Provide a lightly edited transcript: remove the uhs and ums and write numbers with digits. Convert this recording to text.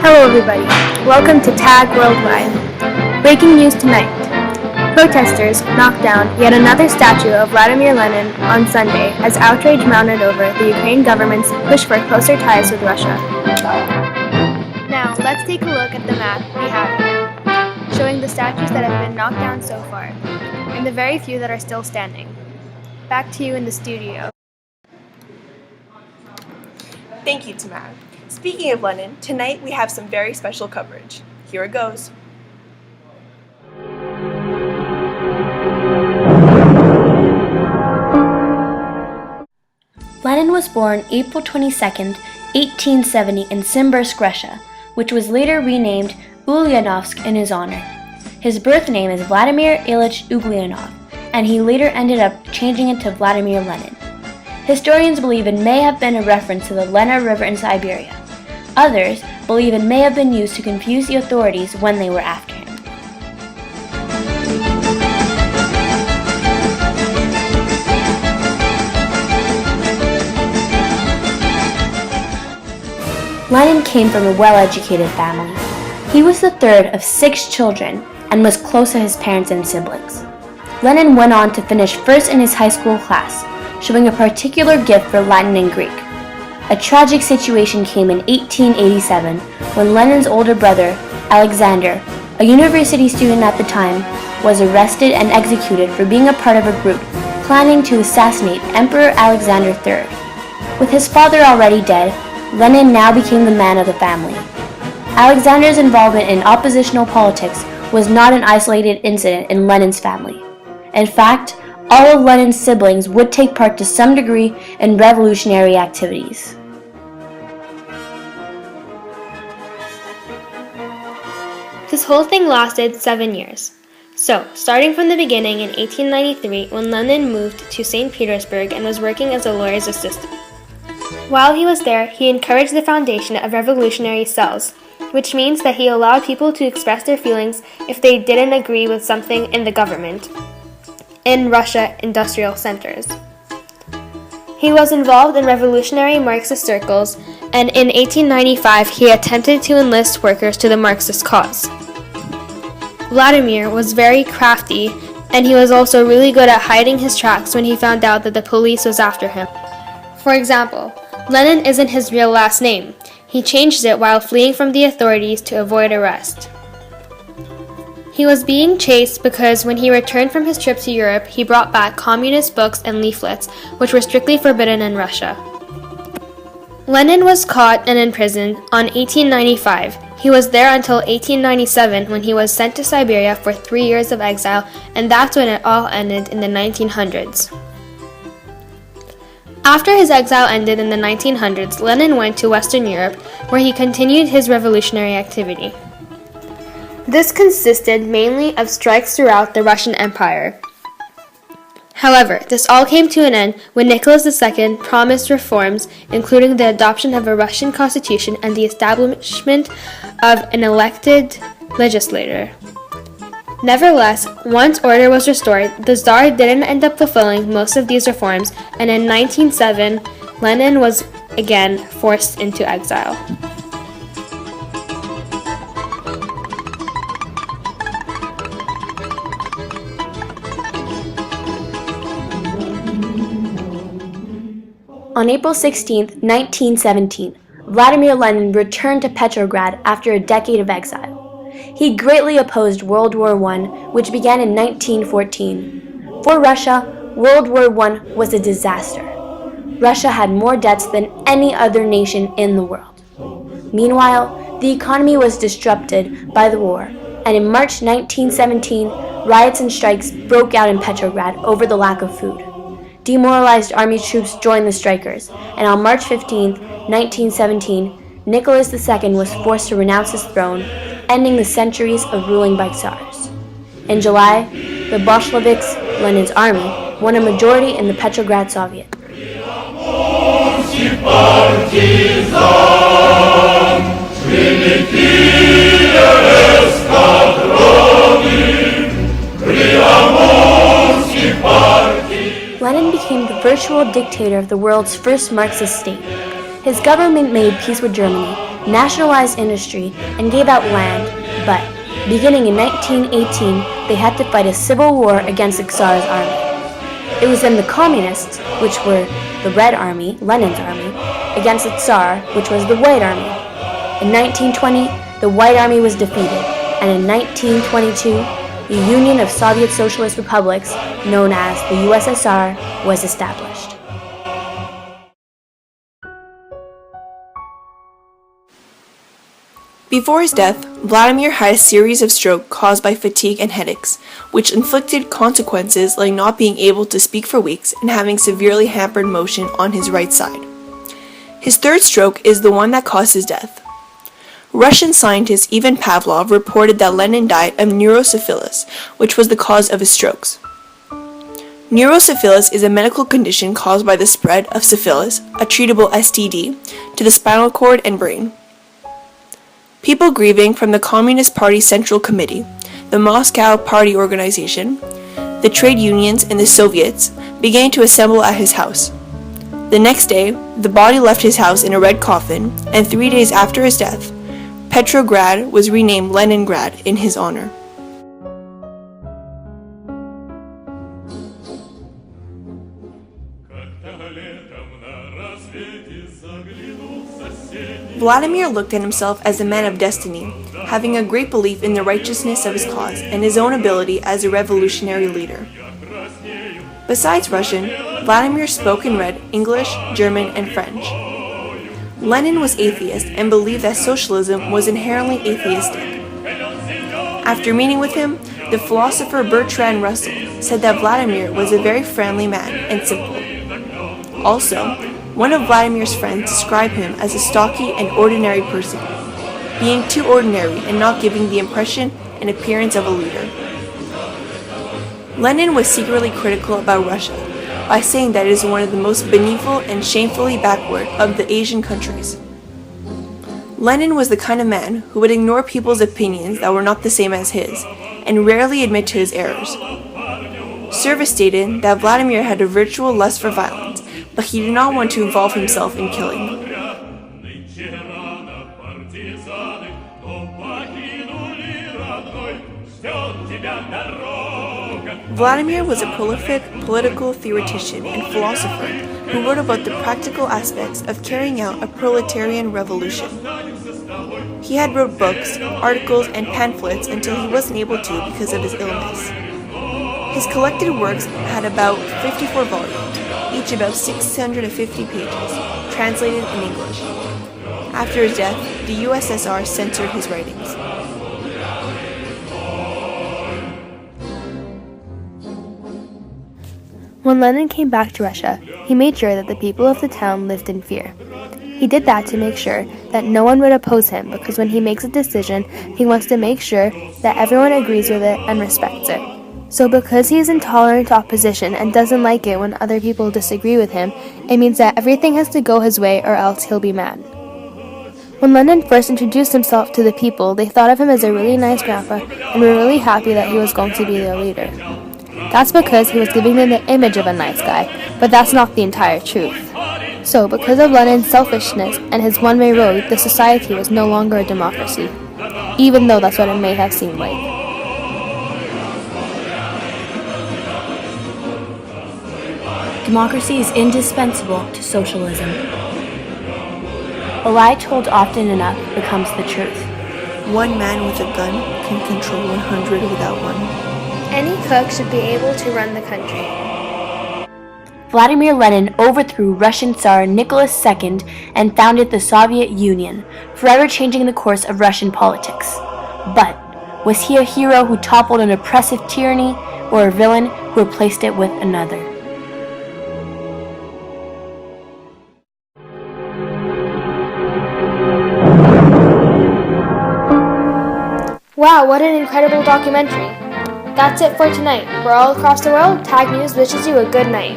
Hello everybody, welcome to TAG Worldwide. Breaking news tonight. Protesters knocked down yet another statue of Vladmir Lenin on Sunday as outrage mounted over the Ukraine government's push for closer ties with Russia. Now, let's take a look at the map we have here, showing the statues that have been knocked down so far, and the very few that are still standing. Back to you in the studio. Thank you, Tamara. Speaking of Lenin, tonight we have some very special coverage. Here it goes. Lenin was born April 22, 1870 in Simbirsk, Russia, which was later renamed Ulyanovsk in his honor. His birth name is Vladimir Ilyich Ulyanov, and he later ended up changing it to Vladimir Lenin. Historians believe it may have been a reference to the Lena River in Siberia. Others believe it may have been used to confuse the authorities when they were after him. Lenin came from a well-educated family. He was the third of 6 children and was close to his parents and siblings. Lenin went on to finish first in his high school class, showing a particular gift for Latin and Greek. A tragic situation came in 1887 when Lenin's older brother, Alexander, a university student at the time, was arrested and executed for being a part of a group planning to assassinate Emperor Alexander III. With his father already dead, Lenin now became the man of the family. Alexander's involvement in oppositional politics was not an isolated incident in Lenin's family. In fact, all of Lenin's siblings would take part to some degree in revolutionary activities. This whole thing lasted 7 years. So, starting from the beginning in 1893 when Lenin moved to St. Petersburg and was working as a lawyer's assistant. While he was there, he encouraged the foundation of revolutionary cells, which means that he allowed people to express their feelings if they didn't agree with something in the government. In Russia industrial centers. He was involved in revolutionary Marxist circles, and in 1895 he attempted to enlist workers to the Marxist cause. Vladimir was very crafty, and he was also really good at hiding his tracks when he found out that the police was after him. For example, Lenin isn't his real last name. He changed it while fleeing from the authorities to avoid arrest. He was being chased because when he returned from his trip to Europe, he brought back communist books and leaflets, which were strictly forbidden in Russia. Lenin was caught and imprisoned on 1895. He was there until 1897 when he was sent to Siberia for 3 years of exile, and that's when it all ended in the 1900s. After his exile ended in the 1900s, Lenin went to Western Europe, where he continued his revolutionary activity. This consisted mainly of strikes throughout the Russian Empire. However, this all came to an end when Nicholas II promised reforms, including the adoption of a Russian constitution and the establishment of an elected legislature. Nevertheless, once order was restored, the Tsar didn't end up fulfilling most of these reforms, and in 1907, Lenin was again forced into exile. On April 16, 1917, Vladimir Lenin returned to Petrograd after a decade of exile. He greatly opposed World War I, which began in 1914. For Russia, World War I was a disaster. Russia had more debts than any other nation in the world. Meanwhile, the economy was disrupted by the war, and in March 1917, riots and strikes broke out in Petrograd over the lack of food. Demoralized army troops joined the strikers, and on March 15, 1917, Nicholas II was forced to renounce his throne, ending the centuries of ruling by Tsars. In July, the Bolsheviks, Lenin's army, won a majority in the Petrograd Soviet. Lenin became the virtual dictator of the world's first Marxist state. His government made peace with Germany, nationalized industry, and gave out land, but beginning in 1918, they had to fight a civil war against the Tsar's army. It was then the communists, which were the Red Army, Lenin's army, against the Tsar, which was the White Army. In 1920, the White Army was defeated, and in 1922, the Union of Soviet Socialist Republics, known as the USSR, was established. Before his death, Vladimir had a series of strokes caused by fatigue and headaches, which inflicted consequences like not being able to speak for weeks and having severely hampered motion on his right side. His third stroke is the one that caused his death. Russian scientist Ivan Pavlov reported that Lenin died of neurosyphilis, which was the cause of his strokes. Neurosyphilis is a medical condition caused by the spread of syphilis, a treatable STD, to the spinal cord and brain. People grieving from the Communist Party Central Committee, the Moscow Party Organization, the trade unions, and the Soviets began to assemble at his house. The next day, the body left his house in a red coffin, and 3 days after his death, Petrograd was renamed Leningrad in his honor. Vladimir looked at himself as a man of destiny, having a great belief in the righteousness of his cause and his own ability as a revolutionary leader. Besides Russian, Vladimir spoke and read English, German, and French. Lenin was atheist and believed that socialism was inherently atheistic. After meeting with him, the philosopher Bertrand Russell said that Vladimir was a very friendly man and simple. Also, one of Vladimir's friends described him as a stocky and ordinary person, being too ordinary and not giving the impression and appearance of a leader. Lenin was secretly critical about Russia by saying that it is one of the most beneficial and shamefully backward of the Asian countries. Lenin was the kind of man who would ignore people's opinions that were not the same as his, and rarely admit to his errors. Service stated that Vladimir had a virtual lust for violence, but he did not want to involve himself in killing. Vladimir was a prolific political theoretician and philosopher who wrote about the practical aspects of carrying out a proletarian revolution. He had wrote books, articles, and pamphlets until he wasn't able to because of his illness. His collected works had about 54 volumes, each about 650 pages, translated in English. After his death, the USSR censored his writings. When Lenin came back to Russia, he made sure that the people of the town lived in fear. He did that to make sure that no one would oppose him, because when he makes a decision, he wants to make sure that everyone agrees with it and respects it. So because he is intolerant to opposition and doesn't like it when other people disagree with him, it means that everything has to go his way or else he'll be mad. When Lenin first introduced himself to the people, they thought of him as a really nice grandpa and were really happy that he was going to be their leader. That's because he was giving them the image of a nice guy, but that's not the entire truth. So, because of Lenin's selfishness and his one-way road, the society was no longer a democracy, even though that's what it may have seemed like. Democracy is indispensable to socialism. A lie told often enough becomes the truth. One man with a gun can control 100 without one. Any cook should be able to run the country. Vladimir Lenin overthrew Russian Tsar Nicholas II and founded the Soviet Union, forever changing the course of Russian politics. But was he a hero who toppled an oppressive tyranny, or a villain who replaced it with another? Wow, what an incredible documentary. That's it for tonight. For all across the world, Tag News wishes you a good night.